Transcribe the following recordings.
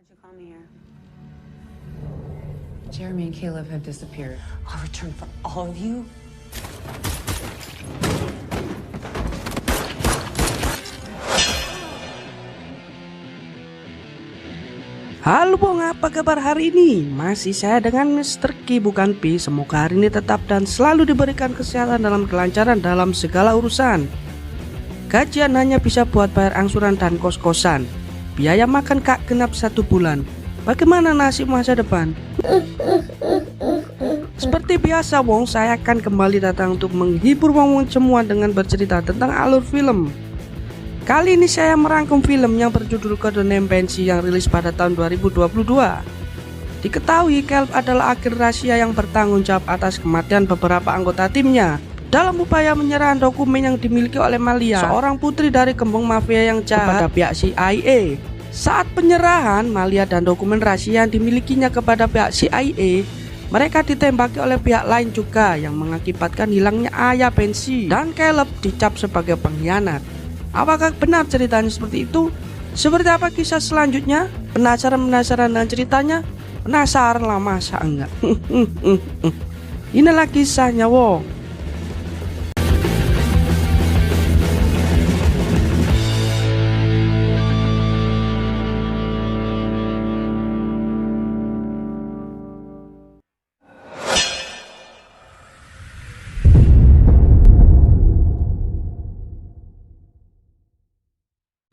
you call me here? Jeremy and Caleb have disappeared. I'll return for all of you. Halo Bong, apa kabar hari ini? Masih saya dengan Mr. Ki bukan Pi. Semoga hari ini tetap dan selalu diberikan kesehatan dalam kelancaran dalam segala urusan. Gajian hanya bisa buat bayar angsuran dan kos-kosan. Biaya makan kak genap 1 bulan. Bagaimana nasib masa depan? Seperti biasa Wong, saya akan kembali datang untuk menghibur Wong semua dengan bercerita tentang alur film. Kali ini saya merangkum film yang berjudul Codename Banshee yang rilis pada tahun 2022. Diketahui Caleb adalah agen rahasia yang bertanggung jawab atas kematian beberapa anggota timnya dalam upaya menyerahkan dokumen yang dimiliki oleh Malia, seorang putri dari gembong mafia yang jahat, kepada pihak CIA. Saat penyerahan Malia dan dokumen rahasia yang dimilikinya kepada pihak CIA, mereka ditembaki oleh pihak lain juga yang mengakibatkan hilangnya ayah Banshee, dan Caleb dicap sebagai pengkhianat. Apakah benar ceritanya seperti itu? Seperti apa kisah selanjutnya? Penasaran dengan ceritanya? Penasaran lah, masa enggak? Inilah kisahnya Wong.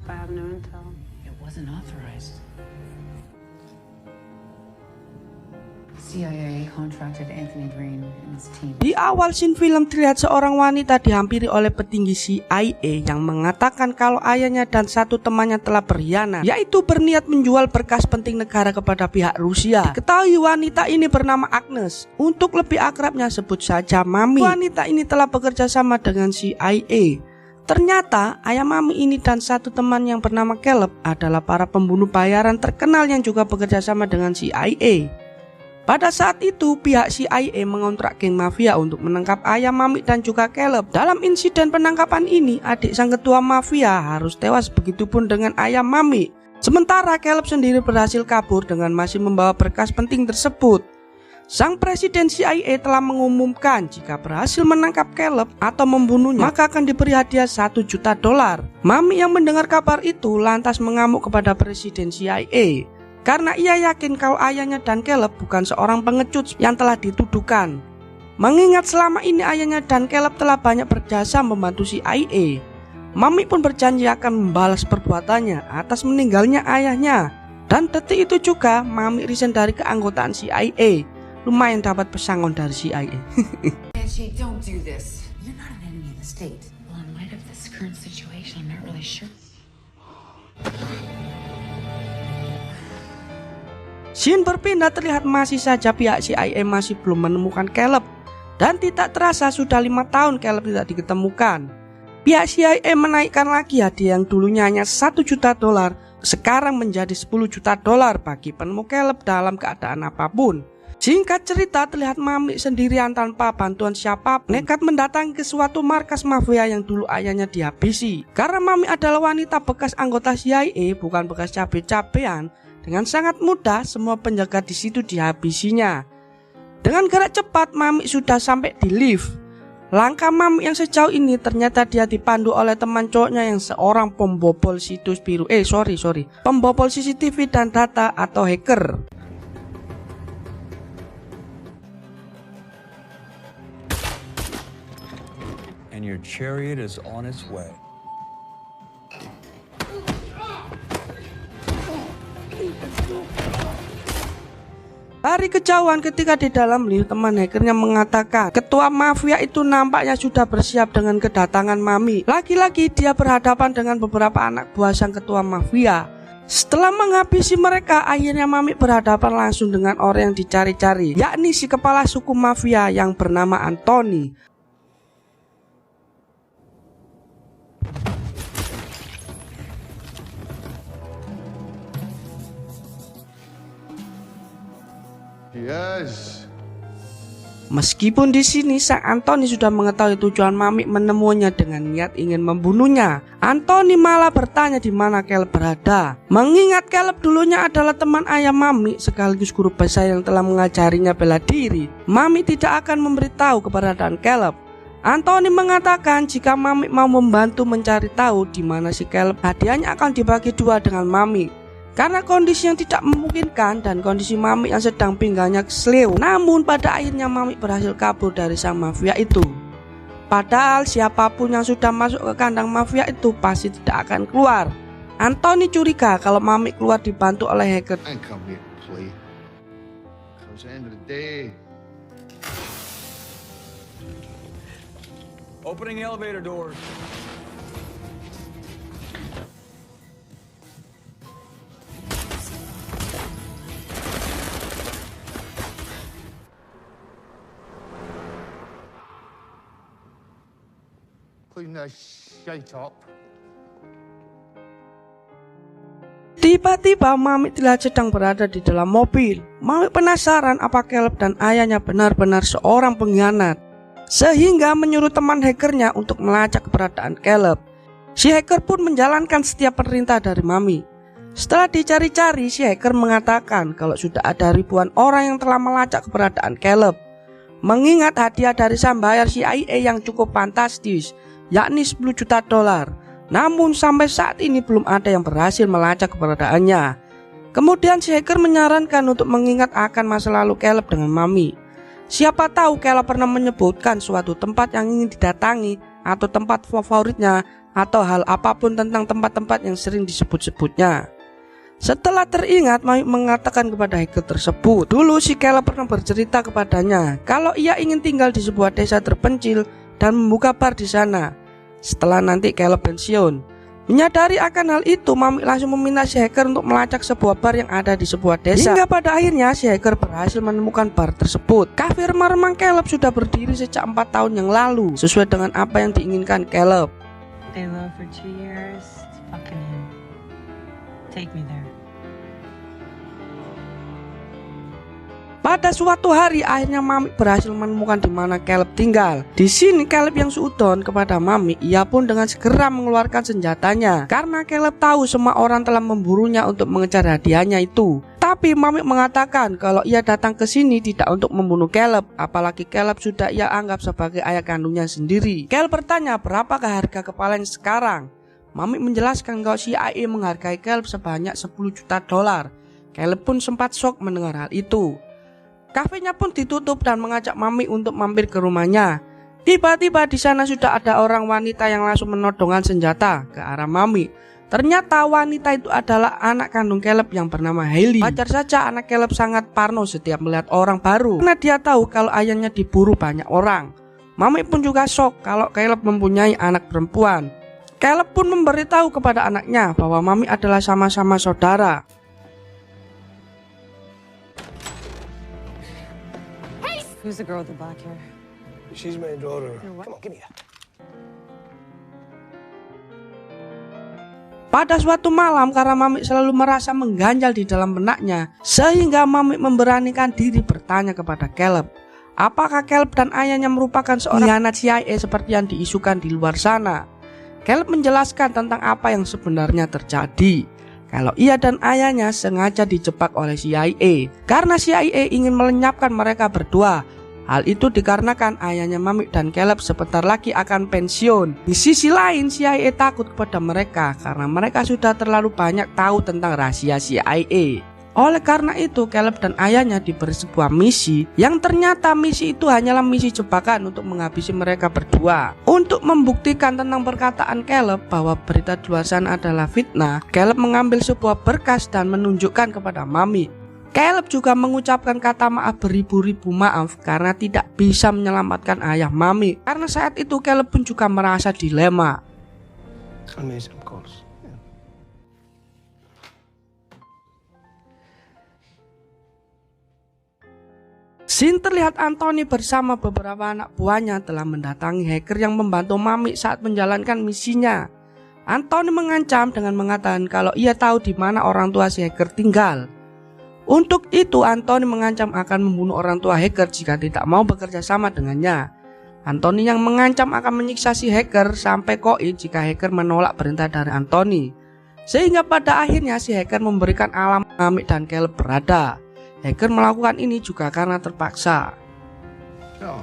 I have no intel. It wasn't authorized. CIA contracted Anthony Green and his team. Di awal scene film terlihat seorang wanita dihampiri oleh petinggi CIA yang mengatakan kalau ayahnya dan satu temannya telah berkhianat, yaitu berniat menjual berkas penting negara kepada pihak Rusia. Diketahui wanita ini bernama Agnes. Untuk lebih akrabnya sebut saja Mami. Wanita ini telah bekerja sama dengan CIA. Ternyata ayah Mami ini dan satu teman yang bernama Caleb adalah para pembunuh bayaran terkenal yang juga bekerja sama dengan CIA. Pada saat itu pihak CIA mengontrak geng mafia untuk menangkap ayah Mami dan juga Caleb. Dalam insiden penangkapan ini, adik sang ketua mafia harus tewas, begitupun dengan ayah Mami. Sementara Caleb sendiri berhasil kabur dengan masih membawa berkas penting tersebut. Sang presiden CIA telah mengumumkan jika berhasil menangkap Caleb atau membunuhnya, maka akan diberi hadiah $1 juta. Mami yang mendengar kabar itu lantas mengamuk kepada presiden CIA karena ia yakin kalau ayahnya dan Caleb bukan seorang pengecut yang telah dituduhkan. Mengingat selama ini ayahnya dan Caleb telah banyak berjasa membantu CIA, Mami pun berjanji akan membalas perbuatannya atas meninggalnya ayahnya. Dan detik itu juga Mami resign dari keanggotaan CIA. Lumayan dapat pesangon dari CIA. Banshee, don't do this. You're not an enemy of the state. Well, in light of this current situation, I'm not really sure. Scene berpindah terlihat masih saja pihak CIA masih belum menemukan Caleb. Dan tidak terasa sudah 5 tahun Caleb tidak diketemukan. Pihak CIA menaikkan lagi hadiah yang dulunya hanya $1 juta, sekarang menjadi $10 juta bagi penemu Caleb dalam keadaan apapun. Singkat cerita, terlihat Mami sendirian tanpa bantuan siapapun nekat mendatangi ke suatu markas mafia yang dulu ayahnya dihabisi. Karena Mami adalah wanita bekas anggota CIA, bukan bekas cabe-cabean, dengan sangat mudah semua penjaga di situ dihabisinya. Dengan gerak cepat Mami sudah sampai di lift. Langkah Mami yang sejauh ini ternyata dia dipandu oleh teman cowoknya yang seorang pembobol situs biru. Pembobol CCTV dan data atau hacker. And your chariot is on its way. Dari kejauhan ketika di dalam lift, teman hackernya mengatakan ketua mafia itu nampaknya sudah bersiap dengan kedatangan Mami. Lagi-lagi dia berhadapan dengan beberapa anak buah sang ketua mafia. Setelah menghabisi mereka, akhirnya Mami berhadapan langsung dengan orang yang dicari-cari, yakni si kepala suku mafia yang bernama Anthony. Yes. Meskipun di sini sang Anthony sudah mengetahui tujuan Mami menemuinya dengan niat ingin membunuhnya, Anthony malah bertanya di mana Caleb berada. Mengingat Caleb dulunya adalah teman ayah Mami sekaligus guru bahasa yang telah mengajarinya bela diri, Mami tidak akan memberitahu keberadaan Caleb. Anthony mengatakan jika Mami mau membantu mencari tahu di mana si Caleb, hadiahnya akan dibagi dua dengan Mami. Karena kondisi yang tidak memungkinkan dan kondisi Mami yang sedang pinggangnya kesleo, namun pada akhirnya Mami berhasil kabur dari sang mafia itu. Padahal siapapun yang sudah masuk ke kandang mafia itu pasti tidak akan keluar. Anthony curiga kalau Mami keluar dibantu oleh hacker. I ain't come here to play. 'Cause at the end of the day, Opening elevator doors. clean that shit up. Tiba-tiba Mami terlihat sedang berada di dalam mobil. Mami penasaran apa Caleb dan ayahnya benar-benar seorang pengkhianat, sehingga menyuruh teman hackernya untuk melacak keberadaan Caleb. Si hacker pun menjalankan setiap perintah dari Mami. Setelah dicari-cari, si hacker mengatakan kalau sudah ada ribuan orang yang telah melacak keberadaan Caleb. Mengingat hadiah dari sang bayar CIA yang cukup fantastis, yakni 10 juta dolar. Namun sampai saat ini belum ada yang berhasil melacak keberadaannya. Kemudian si hacker menyarankan untuk mengingat akan masa lalu Caleb dengan Mami. Siapa tahu Caleb pernah menyebutkan suatu tempat yang ingin didatangi atau tempat favoritnya atau hal apapun tentang tempat-tempat yang sering disebut-sebutnya. Setelah teringat, Mami mengatakan kepada hacker tersebut, dulu si Caleb pernah bercerita kepadanya kalau ia ingin tinggal di sebuah desa terpencil dan membuka bar di sana setelah nanti Caleb pensiun. Menyadari akan hal itu, Mami langsung meminta si hacker untuk melacak sebuah bar yang ada di sebuah desa. Hingga pada akhirnya si hacker berhasil menemukan bar tersebut. Kafe remang Caleb sudah berdiri sejak 4 tahun yang lalu, sesuai dengan apa yang diinginkan Caleb. They low for 2 years. It's fucking him. Take me there. Pada suatu hari akhirnya Mami berhasil menemukan di mana Caleb tinggal. Di sini Caleb yang suudon kepada Mami, ia pun dengan segera mengeluarkan senjatanya karena Caleb tahu semua orang telah memburunya untuk mengejar hadiahnya itu. Tapi Mami mengatakan kalau ia datang ke sini tidak untuk membunuh Caleb, apalagi Caleb sudah ia anggap sebagai ayah kandungnya sendiri. Caleb bertanya berapakah harga kepalanya sekarang. Mami menjelaskan kalau CIA menghargai Caleb sebanyak 10 juta dolar. Caleb pun sempat shock mendengar hal itu. Kafenya pun ditutup dan mengajak Mami untuk mampir ke rumahnya. Tiba-tiba di sana sudah ada orang wanita yang langsung menodongkan senjata ke arah Mami. Ternyata wanita itu adalah anak kandung Caleb yang bernama Hailey. Wajar saja anak Caleb sangat parno setiap melihat orang baru, karena dia tahu kalau ayahnya diburu banyak orang. Mami pun juga shock kalau Caleb mempunyai anak perempuan. Caleb pun memberitahu kepada anaknya bahwa Mami adalah sama-sama saudara. Who's the girl with the black hair? She's my daughter. Your what? Come on, give me that. Pada suatu malam, karena Mami selalu merasa mengganjal di dalam benaknya, sehingga Mami memberanikan diri bertanya kepada Caleb, apakah Caleb dan ayahnya merupakan seorang pengkhianat CIA seperti yang diisukan di luar sana. Caleb menjelaskan tentang apa yang sebenarnya terjadi. Kalau ia dan ayahnya sengaja dijebak oleh CIA karena CIA ingin melenyapkan mereka berdua. Hal itu dikarenakan ayahnya Mami dan Caleb sebentar lagi akan pensiun. Di sisi lain, CIA takut kepada mereka karena mereka sudah terlalu banyak tahu tentang rahasia CIA. Oleh karena itu, Caleb dan ayahnya diberi sebuah misi yang ternyata misi itu hanyalah misi jebakan untuk menghabisi mereka berdua. Untuk membuktikan tentang perkataan Caleb bahwa berita di luar sana adalah fitnah, Caleb mengambil sebuah berkas dan menunjukkan kepada Mami. Caleb juga mengucapkan kata maaf beribu-ribu maaf karena tidak bisa menyelamatkan ayah Mami. Karena saat itu Caleb pun juga merasa dilema. Amazing, of course. Scene terlihat Anthony bersama beberapa anak buahnya telah mendatangi hacker yang membantu Mami saat menjalankan misinya. Anthony mengancam dengan mengatakan kalau ia tahu di mana orang tua si hacker tinggal. Untuk itu Anthony mengancam akan membunuh orang tua hacker jika tidak mau bekerja sama dengannya. Anthony yang mengancam akan menyiksa si hacker sampai koit jika hacker menolak perintah dari Anthony. Sehingga pada akhirnya si hacker memberikan alamat Mamik dan Caleb berada. Hacker melakukan ini juga karena terpaksa. Oh,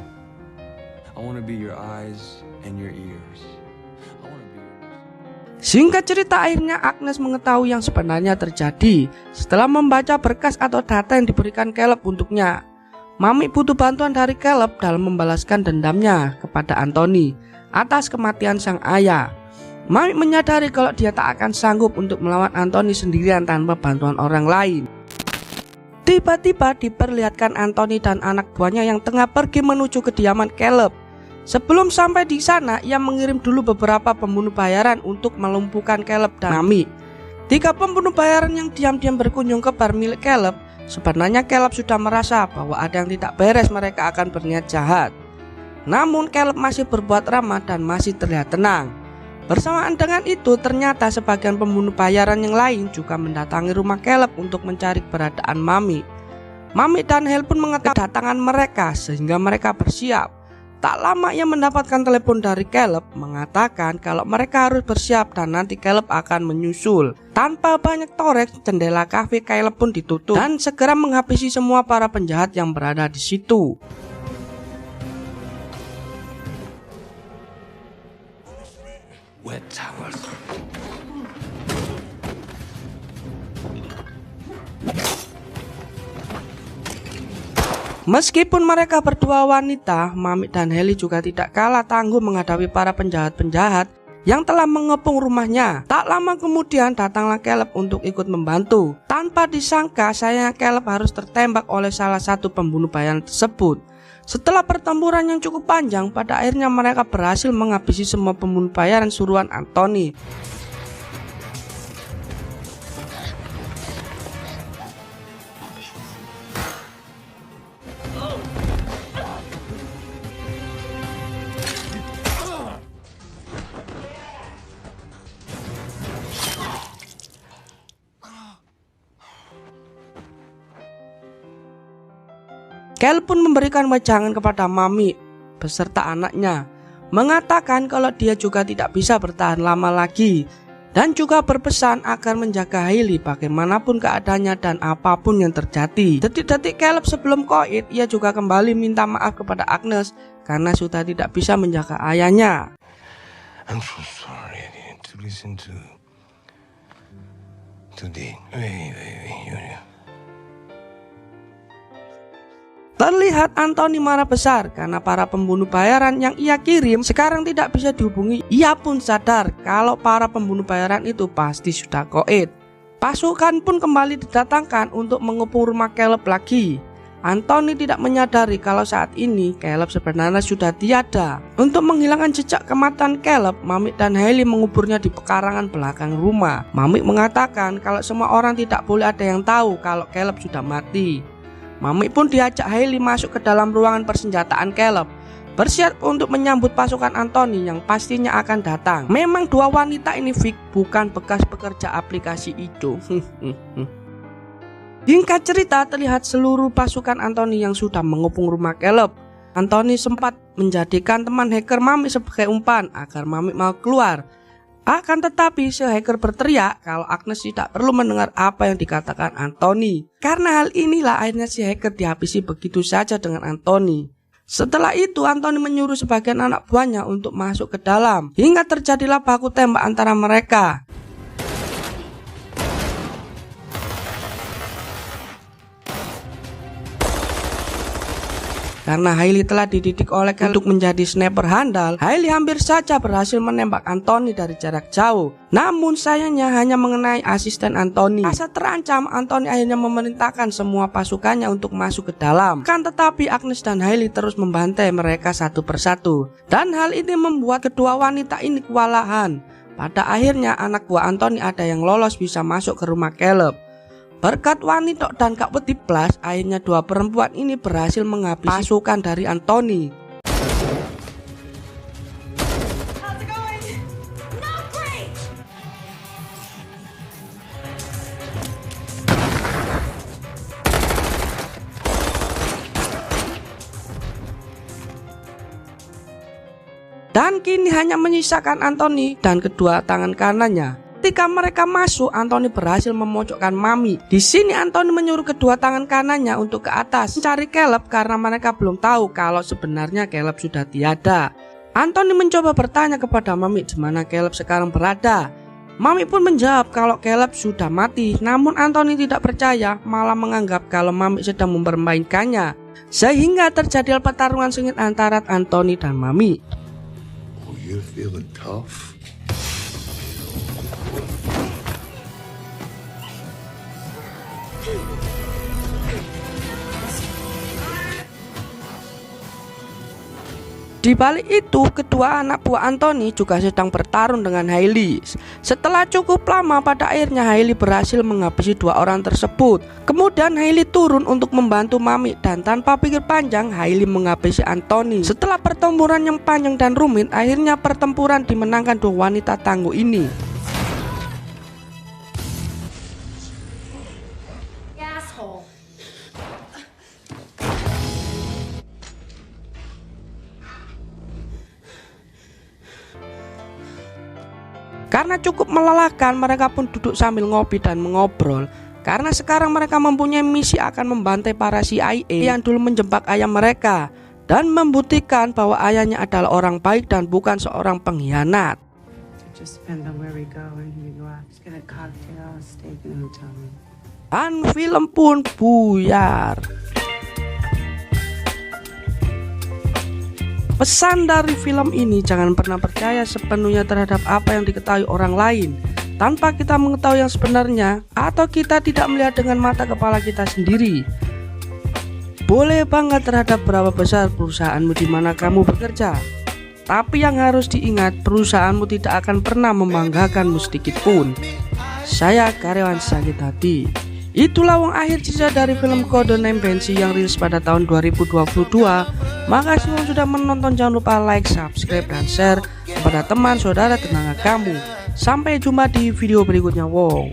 I want to be your eyes and your ears. I want to be your... Singkat cerita, akhirnya Agnes mengetahui yang sebenarnya terjadi setelah membaca berkas atau data yang diberikan Caleb untuknya. Mamik butuh bantuan dari Caleb dalam membalaskan dendamnya kepada Anthony atas kematian sang ayah. Mamik menyadari kalau dia tak akan sanggup untuk melawan Anthony sendirian tanpa bantuan orang lain. Tiba-tiba diperlihatkan Anthony dan anak buahnya yang tengah pergi menuju kediaman Caleb. Sebelum sampai di sana, ia mengirim dulu beberapa pembunuh bayaran untuk melumpuhkan Caleb dan Mamik. 3 pembunuh bayaran yang diam-diam berkunjung ke bar milik Caleb. Sebenarnya Caleb sudah merasa bahwa ada yang tidak beres, mereka akan berniat jahat. Namun Caleb masih berbuat ramah dan masih terlihat tenang. Bersamaan dengan itu, ternyata sebagian pembunuh bayaran yang lain juga mendatangi rumah Caleb untuk mencari keberadaan Mamik. Mamik dan Hale pun mengetahui kedatangan mereka sehingga mereka bersiap. Tak lama ia mendapatkan telepon dari Caleb mengatakan kalau mereka harus bersiap dan nanti Caleb akan menyusul. Tanpa banyak torek, jendela kafe Caleb pun ditutup dan segera menghabisi semua para penjahat yang berada di situ. Wet towels. Meskipun mereka berdua wanita, Mamik dan Hale juga tidak kalah tangguh menghadapi para penjahat-penjahat yang telah mengepung rumahnya. Tak lama kemudian datanglah Caleb untuk ikut membantu. Tanpa disangka, sayangnya Caleb harus tertembak oleh salah satu pembunuh bayaran tersebut. Setelah pertempuran yang cukup panjang, pada akhirnya mereka berhasil menghabisi semua pembunuh bayaran suruhan Anthony. Caleb pun memberikan wejangan kepada Mamik beserta anaknya, mengatakan kalau dia juga tidak bisa bertahan lama lagi dan juga berpesan agar menjaga Hailey bagaimanapun keadaannya dan apapun yang terjadi. Detik-detik Caleb sebelum koit, ia juga kembali minta maaf kepada Agnes karena sudah tidak bisa menjaga ayahnya. I'm so sorry I didn't to listen to the wait. Terlihat Anthony marah besar karena para pembunuh bayaran yang ia kirim sekarang tidak bisa dihubungi. Ia pun sadar kalau para pembunuh bayaran itu pasti sudah koit. Pasukan pun kembali didatangkan untuk mengepung rumah Caleb lagi. Anthony tidak menyadari kalau saat ini Caleb sebenarnya sudah tiada. Untuk menghilangkan jejak kematian Caleb, Mamik dan Hailey menguburnya di pekarangan belakang rumah. Mamik mengatakan kalau semua orang tidak boleh ada yang tahu kalau Caleb sudah mati. Mamik pun diajak Hailey masuk ke dalam ruangan persenjataan Caleb, bersiap untuk menyambut pasukan Anthony yang pastinya akan datang. Memang dua wanita ini fik, bukan bekas pekerja aplikasi itu. Singkat cerita, terlihat seluruh pasukan Anthony yang sudah mengepung rumah Caleb. Anthony sempat menjadikan teman hacker Mamik sebagai umpan agar Mamik mau keluar. Akan tetapi si hacker berteriak kalau Agnes tidak perlu mendengar apa yang dikatakan Anthony. Karena hal inilah akhirnya si hacker dihabisi begitu saja dengan Anthony. Setelah itu Anthony menyuruh sebagian anak buahnya untuk masuk ke dalam hingga terjadilah baku tembak antara mereka. Karena Hailey telah dididik oleh Caleb untuk menjadi sniper handal, Hailey hampir saja berhasil menembak Anthony dari jarak jauh. Namun sayangnya hanya mengenai asisten Anthony. Rasa terancam, Anthony akhirnya memerintahkan semua pasukannya untuk masuk ke dalam. Kan tetapi Agnes dan Hailey terus membantai mereka satu persatu. Dan hal ini membuat kedua wanita ini kewalahan. Pada akhirnya anak buah Anthony ada yang lolos bisa masuk ke rumah Caleb. Berkat wanita dan Kak Peti Plus, akhirnya dua perempuan ini berhasil menghabisi pasukan dari Anthony. dan kini hanya menyisakan Anthony dan kedua tangan kanannya. Ketika mereka masuk, Anthony berhasil memojokkan Mami. Di sini Anthony menyuruh kedua tangan kanannya untuk ke atas mencari Caleb karena mereka belum tahu kalau sebenarnya Caleb sudah tiada. Anthony mencoba bertanya kepada Mami di mana Caleb sekarang berada. Mami pun menjawab kalau Caleb sudah mati, namun Anthony tidak percaya, malah menganggap kalau Mami sedang mempermainkannya. Sehingga terjadi pertarungan sengit antara Anthony dan Mami. Oh, you're feeling tough? Di balik itu, kedua anak buah Anthony juga sedang bertarung dengan Hailey. Setelah cukup lama, pada akhirnya Hailey berhasil menghabisi dua orang tersebut. Kemudian Hailey turun untuk membantu Mami dan tanpa pikir panjang, Hailey menghabisi Anthony. Setelah pertempuran yang panjang dan rumit, akhirnya pertempuran dimenangkan dua wanita tangguh ini. Asshole. Karena cukup melelahkan, mereka pun duduk sambil ngopi dan mengobrol. Karena sekarang mereka mempunyai misi akan membantai para CIA yang dulu menjebak ayah mereka dan membuktikan bahwa ayahnya adalah orang baik dan bukan seorang pengkhianat. It just depends on where we go and who we go out. Just get a cocktail, steak in a hotel room. Dan film pun buyar. Pesan dari film ini, jangan pernah percaya sepenuhnya terhadap apa yang diketahui orang lain tanpa kita mengetahui yang sebenarnya, atau kita tidak melihat dengan mata kepala kita sendiri. Boleh bangga terhadap berapa besar perusahaanmu di mana kamu bekerja, tapi yang harus diingat, perusahaanmu tidak akan pernah membanggakanmu sedikit pun. Saya karyawan sakit hati. Itulah wong akhir cerita dari film Codename Banshee yang rilis pada tahun 2022. Makasih yang sudah menonton, jangan lupa like, subscribe, dan share kepada teman, saudara, tetangga kamu. Sampai jumpa di video berikutnya, wow.